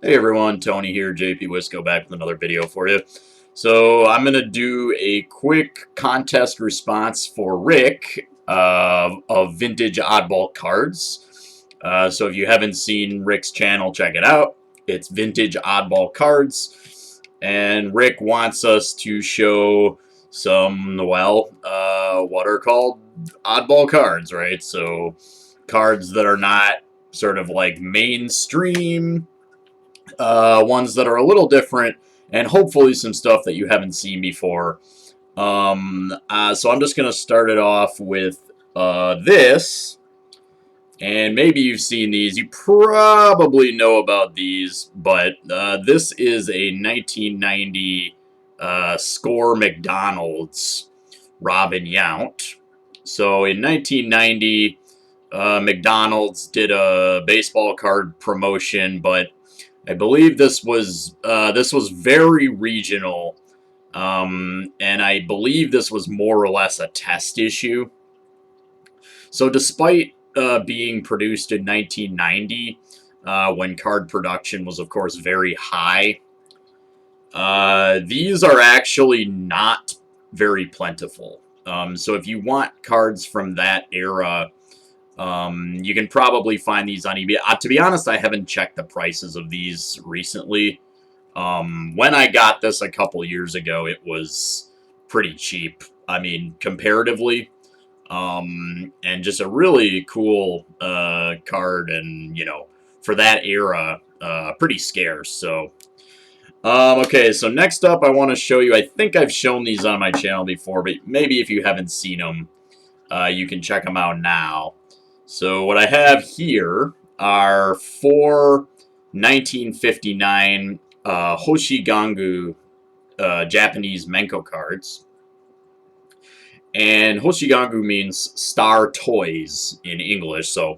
Hey everyone, Tony here, JP Wisco back with another video for you. So I'm going to do a quick contest response for Rick of vintage oddball cards. So if you haven't seen Rick's channel, check it out. It's vintage oddball cards. And Rick wants us to show some, what are called oddball cards, right? So cards that are not sort of like mainstream, ones that are a little different, and hopefully some stuff that you haven't seen before. So I'm just going to start it off with this, and maybe you've seen these. You probably know about these, but this is a 1990 Score McDonald's Robin Yount. So in 1990, McDonald's did a baseball card promotion, but I believe this was very regional, and I believe this was more or less a test issue. So despite being produced in 1990, when card production was, of course, very high, these are actually not very plentiful. So if you want cards from that era, you can probably find these on eBay. To be honest, I haven't checked the prices of these recently. When I got this a couple years ago, it was pretty cheap. I mean, comparatively. And just a really cool card, and, for that era, pretty scarce. So, okay, so next up I want to show you, I think I've shown these on my channel before, but maybe if you haven't seen them, you can check them out now. So what I have here are four 1959 Hoshigangu Japanese Menko cards. And Hoshigangu means star toys in English, so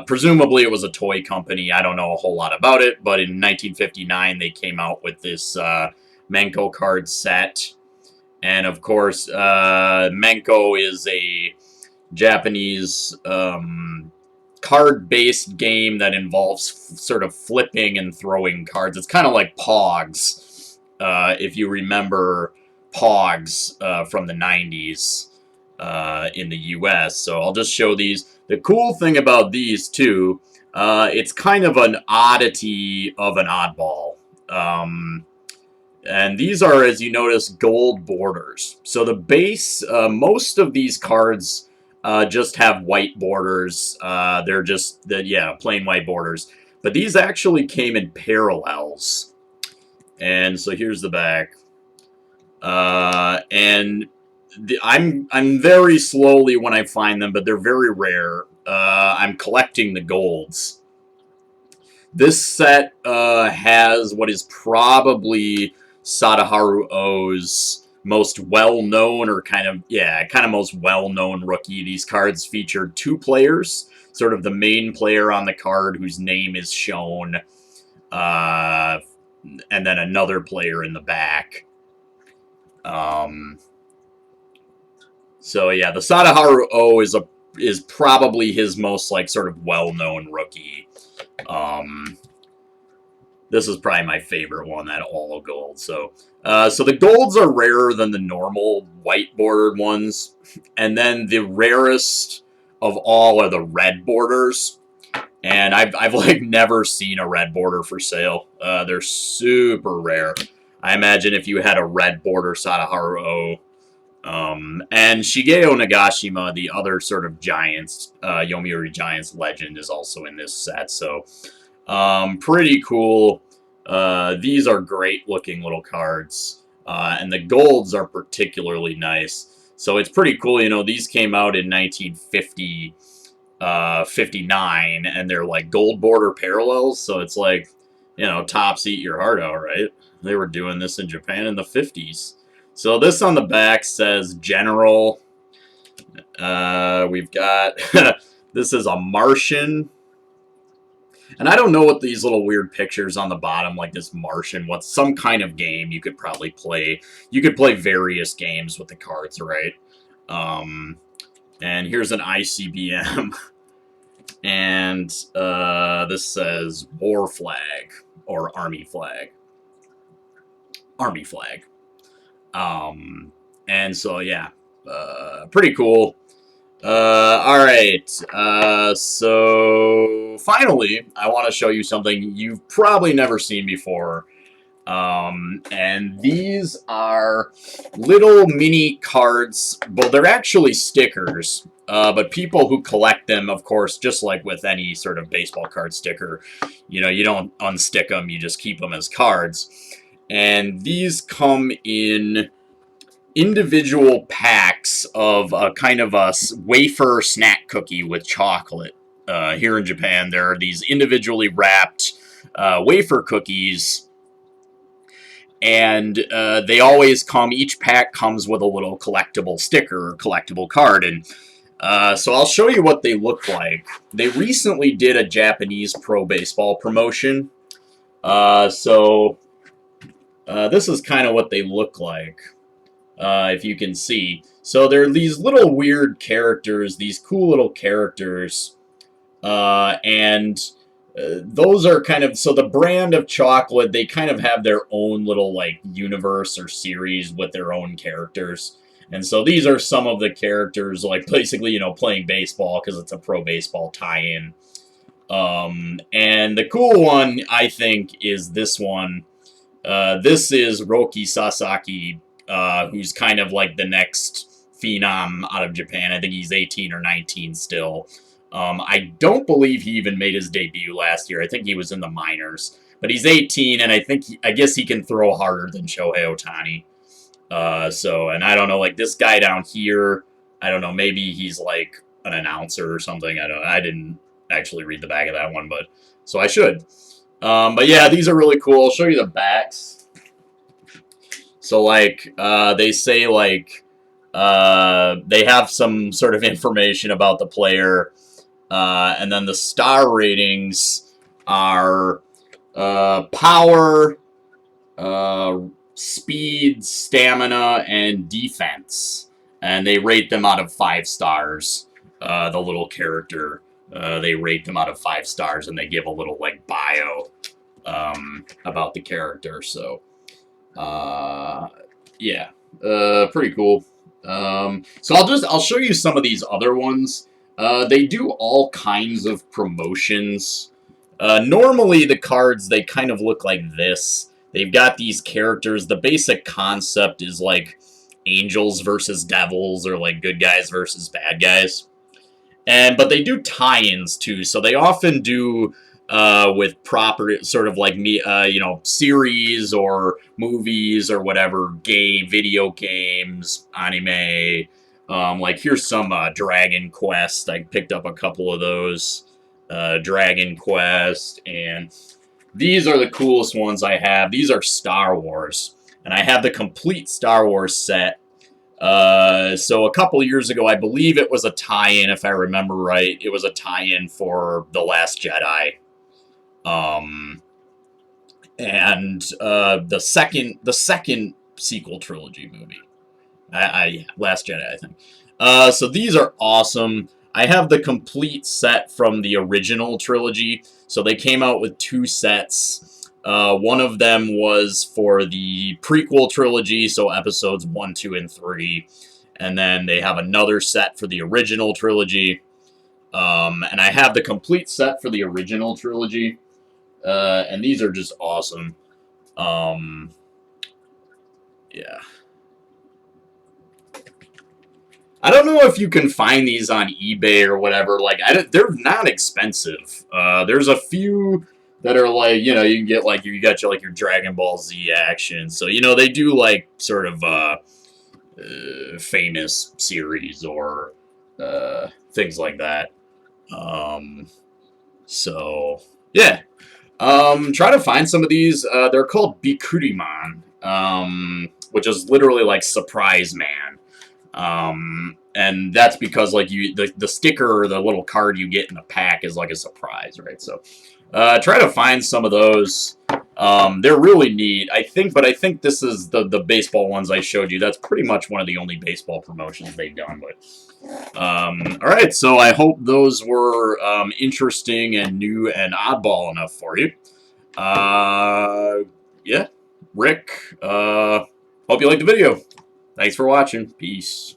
presumably it was a toy company. I don't know a whole lot about it, but in 1959 they came out with this Menko card set. And of course, Menko is a Japanese card-based game that involves sort of flipping and throwing cards. It's kind of like Pogs, if you remember Pogs from the 90s in the US. So I'll just show these. The cool thing about these, too, it's kind of an oddity of an oddball. And these are, as you notice, gold borders. So the base, most of these cards just have white borders. They're just, plain white borders. But these actually came in parallels. And so here's the back. And I'm very slowly when I find them, but they're very rare. I'm collecting the golds. This set has what is probably Sadaharu Oh's most well-known, or kind of most well-known rookie. These cards featured two players, sort of the main player on the card whose name is shown, and then another player in the back. So yeah, the Sadaharu Oh is probably his most sort of well-known rookie. This is probably my favorite one, that all gold. So the golds are rarer than the normal white bordered ones, and then the rarest of all are the red borders. And I've never seen a red border for sale. They're super rare. I imagine if you had a red border Sadaharu Oh, and Shigeo Nagashima, the other sort of Giants, Yomiuri Giants legend, is also in this set. So pretty cool. These are great looking little cards. And the golds are particularly nice. So it's pretty cool. These came out in 1950, 59, and they're like gold border parallels. So it's like, tops eat your heart out, right? They were doing this in Japan in the 50s. So this on the back says General. We've got, this is a Martian. And I don't know what these little weird pictures on the bottom, like this Martian, what's some kind of game you could probably play. You could play various games with the cards, right? And here's an ICBM. And this says war flag or army flag. Army flag. And so, yeah, pretty cool. All right. So finally, I want to show you something you've probably never seen before. And these are little mini cards. Well, they're actually stickers. But people who collect them, of course, just like with any sort of baseball card sticker, you know, you don't unstick them, you just keep them as cards. And these come in individual packs of a kind of a wafer snack cookie with chocolate. Here in Japan, there are these individually wrapped wafer cookies, and they always come, each pack comes with a little collectible sticker or collectible card, and so I'll show you what they look like. They recently did a Japanese pro baseball promotion, so this is kind of what they look like. If you can see. So they're these little weird characters, these cool little characters, and those are kind of, so the brand of chocolate, they kind of have their own little, like, universe or series with their own characters. And so these are some of the characters, like, basically, you know, playing baseball, because it's a pro baseball tie-in. And the cool one, I think, is this one. This is Roki Sasaki, who's kind of like the next phenom out of Japan. I think he's 18 or 19 still. I don't believe he even made his debut last year. I think he was in the minors. But he's 18, and I guess he can throw harder than Shohei Ohtani. And I don't know, like, this guy down here, I don't know, maybe he's like an announcer or something. I didn't actually read the back of that one, but so I should. But yeah, these are really cool. I'll show you the backs. So, like, they say, like, they have some sort of information about the player, and then the star ratings are power, speed, stamina, and defense. And they rate them out of 5 stars, the little character. They rate them out of 5 stars, and they give a little, like, bio about the character, so... yeah, pretty cool. So I'll show you some of these other ones. They do all kinds of promotions. Normally the cards, they kind of look like this. They've got these characters. The basic concept is like angels versus devils, or like good guys versus bad guys. But they do tie-ins too, so they often do with proper sort of like series or movies or whatever, video games, anime. Like here's some Dragon Quest. I picked up a couple of those. Dragon Quest, and these are the coolest ones I have. These are Star Wars, and I have the complete Star Wars set. So a couple years ago, I believe it was a tie-in, if I remember right. It was a tie-in for The Last Jedi. The second sequel trilogy movie. Last Jedi, I think. So these are awesome. I have the complete set from the original trilogy. So they came out with 2 sets. One of them was for the prequel trilogy, so episodes 1, 2, and 3. And then they have another set for the original trilogy. And I have the complete set for the original trilogy. And these are just awesome. Yeah. I don't know if you can find these on eBay or whatever. Like, they're not expensive. There's a few that are like, you know, you can get like you got your Dragon Ball Z action. So, you know, they do like sort of famous series or things like that. So yeah. Try to find some of these. They're called Bikuriman, which is literally like surprise man. And that's because like the sticker or the little card you get in the pack is like a surprise, right? So, try to find some of those. They're really neat. I think this is the baseball ones I showed you. That's pretty much one of the only baseball promotions they've done. But all right, so I hope those were interesting and new and oddball enough for you. Yeah, Rick. Hope you liked the video. Thanks for watching. Peace.